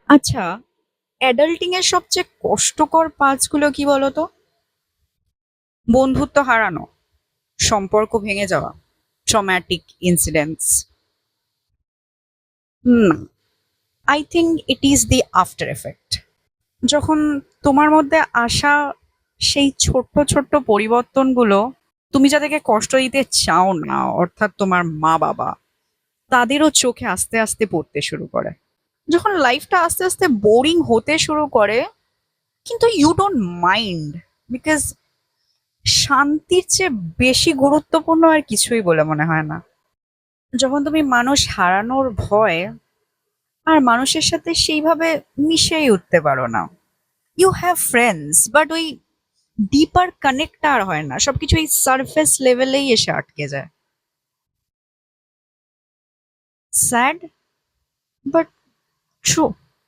আচ্ছা, অ্যাডাল্টিং এর সবচেয়ে কষ্টকর পাঁচগুলো কি বলতো? বন্ধুত্ব হারানো, সম্পর্ক ভেঙে যাওয়া, ট্রমাটিক ইনসিডেন্টস। না, I think it is the after effect. যখন তোমার মধ্যে আসা সেই ছোট্ট ছোট্ট পরিবর্তনগুলো তুমি যাদেরকে কষ্ট দিতে চাও না, অর্থাৎ তোমার মা বাবা, তাদেরও চোখে আস্তে আস্তে পড়তে শুরু করে। যখন লাইফটা আস্তে আস্তে বোরিং হতে শুরু করে, কিন্তু ইউ ডোন্ট মাইন্ড, বিকজ শান্তির চেয়ে বেশি গুরুত্বপূর্ণ আর কিছুই বলে মনে হয় না। যখন তুমি মানুষ হারানোর ভয় আর মানুষের সাথে সেইভাবে মিশেই উঠতে পারো না। ইউ হ্যাভ ফ্রেন্ডস, বাট ওই ডিপার কানেক্টটা আর হয় না, সবকিছু এই সারফেস লেভেলেই এসে আটকে যায়। Sad, but true.